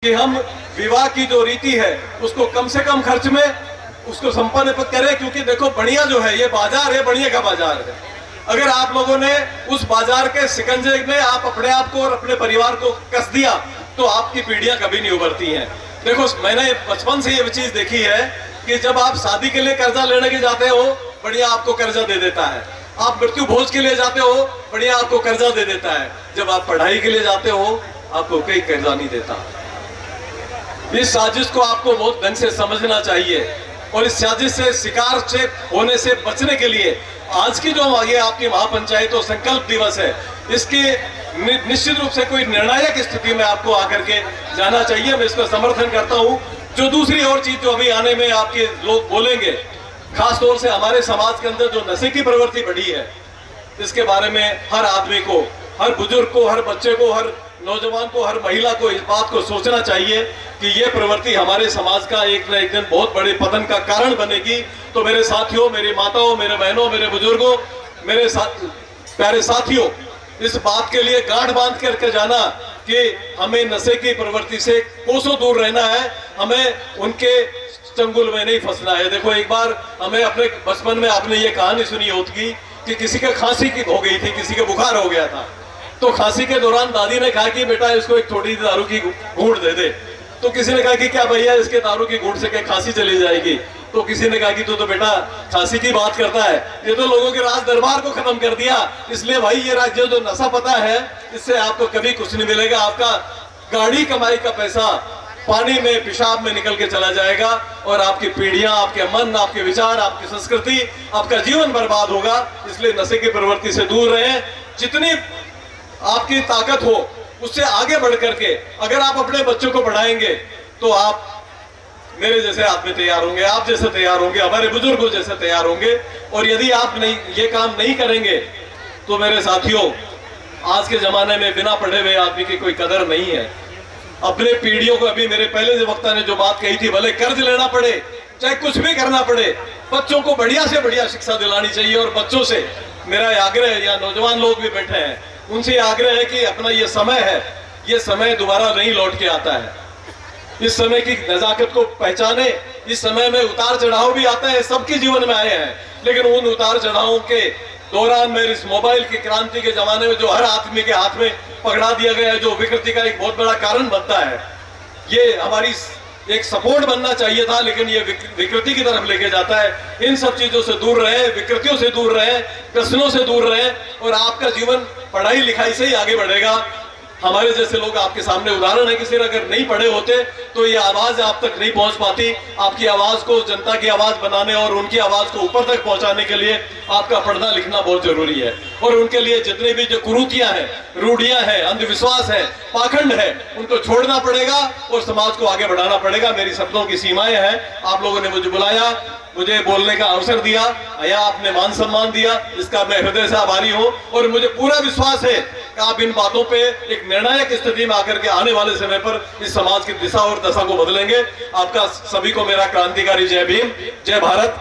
कि हम विवाह की जो रीति है उसको कम से कम खर्च में उसको संपन्न करें, क्योंकि देखो बढ़िया जो है ये बाजार है, बढ़िया का बाजार है। अगर आप लोगों ने उस बाजार के शिकंजे में आप अपने आप को और अपने परिवार को कस दिया तो आपकी पीढ़ियां कभी नहीं उभरती हैं। देखो मैंने बचपन से ये चीज देखी है कि जब आप शादी के लिए कर्जा लेने के जाते हो बढ़िया आपको कर्जा दे देता है, आप मृत्यु भोज के लिए जाते हो बढ़िया आपको कर्जा दे देता है, जब आप पढ़ाई के लिए जाते हो आपको कोई कर्जा नहीं देता। इस साजिश को आपको बहुत ढंग से समझना चाहिए और इस साजिश से शिकार से होने से बचने के लिए आज की जो ये आपकी महापंचायत और संकल्प दिवस है, इसकी निश्चित रूप से कोई निर्णायक स्थिति में आपको आकर के जाना चाहिए। मैं इसका समर्थन करता हूं। जो दूसरी और चीज जो अभी आने में आपके लोग बोलेंगे, खास तौर से हमारे समाज के अंदर जो नशे की प्रवृत्ति बढ़ी है, इसके बारे में हर आदमी को, हर बुजुर्ग को, हर बच्चे को, हर नौजवान को, हर महिला को इस बात को सोचना चाहिए कि ये प्रवृत्ति हमारे समाज का एक न एक दिन बहुत बड़े पतन का कारण बनेगी। तो मेरे साथियों, मेरी माताओं, मेरे बहनों, मेरे बुजुर्गों, मेरे प्यारे साथियों, इस बात के लिए गांठ बांध करके जाना कि हमें नशे की प्रवृत्ति से कोसों दूर रहना है, हमें उनके चंगुल में नहीं फंसना है। देखो एक बार हमें अपने बचपन में आपने ये कहानी सुनी होगी कि किसी के खांसी की हो गई थी, किसी के बुखार हो गया था, तो खांसी के दौरान दादी ने कहा कि बेटा इसको एक थोड़ी दारू की घूंट दे दे। तो किसी ने कहा कि क्या भैया इसके दारू की घूंट से क्या खांसी चली जाएगी? तो किसी ने कहा कि तू तो बेटा खांसी की बात करता है, ये तो लोगों के राज दरबार को खत्म कर दिया। इसलिए भाई ये राज्य जो नशा पता है इससे आपको कभी कुछ नहीं मिलेगा, आपका गाड़ी कमाई का पैसा पानी में पेशाब में निकल के चला जाएगा और आपकी पीढ़ियां, आपके मन, आपके विचार, आपकी संस्कृति, आपका जीवन बर्बाद होगा। इसलिए नशे की प्रवृत्ति से दूर रहें। जितनी आपकी ताकत हो उससे आगे बढ़ करके अगर आप अपने बच्चों को पढ़ाएंगे तो आप मेरे जैसे आदमी तैयार होंगे, आप जैसे तैयार होंगे, हमारे बुजुर्गों जैसे तैयार होंगे। और यदि आप नहीं ये काम नहीं करेंगे तो मेरे साथियों, आज के जमाने में बिना पढ़े हुए आदमी की कोई कदर नहीं है। अपने पीढ़ियों को, अभी मेरे पहले जो वक्ता ने जो बात कही थी, भले कर्ज लेना पड़े चाहे कुछ भी करना पड़े, बच्चों को बढ़िया से बढ़िया शिक्षा दिलानी चाहिए। और बच्चों से मेरा आग्रह है, या नौजवान लोग भी बैठे हैं, उनसे आग्रह है कि अपना ये समय है, ये समय दोबारा नहीं लौट के आता है। इस समय की नजाकत को पहचाने। इस समय में उतार चढ़ाव भी आता है, सबके जीवन में आए हैं, लेकिन उन उतार चढ़ावों के दौरान में इस मोबाइल की क्रांति के जमाने में जो हर आदमी के हाथ में पकड़ा दिया गया है, जो विकृति का एक बहुत बड़ा कारण बनता है, ये हमारी एक सपोर्ट बनना चाहिए था, लेकिन ये विकृति की तरफ लेके जाता है। इन सब चीजों से दूर रहे, विकृतियों से दूर रहे, व्यसनों से दूर रहे और आपका जीवन पढ़ाई लिखाई से ही आगे बढ़ेगा। हमारे जैसे लोग आपके सामने उदाहरण है कि सिर्फ अगर नहीं पढ़े होते तो ये आवाज आप तक नहीं पहुंच पाती। आपकी आवाज को जनता की आवाज बनाने और उनकी आवाज को ऊपर तक पहुंचाने के लिए आपका पढ़ना लिखना बहुत जरूरी है। और उनके लिए जितने भी जो कुरीतियां हैं, रूढ़ियां हैं, अंधविश्वास है, पाखंड है, उनको छोड़ना पड़ेगा और समाज को आगे बढ़ाना पड़ेगा। मेरी शब्दों की सीमाएं हैं। आप लोगों ने मुझे बुलाया, मुझे बोलने का अवसर दिया, या आपने मान सम्मान दिया, इसका मैं हृदय से आभारी हूं। और मुझे पूरा विश्वास है कि आप इन बातों पे एक निर्णायक स्थिति में आकर के आने वाले समय पर इस समाज की दिशा और दशा को बदलेंगे। आपका सभी को मेरा क्रांतिकारी जय भीम, जय भारत।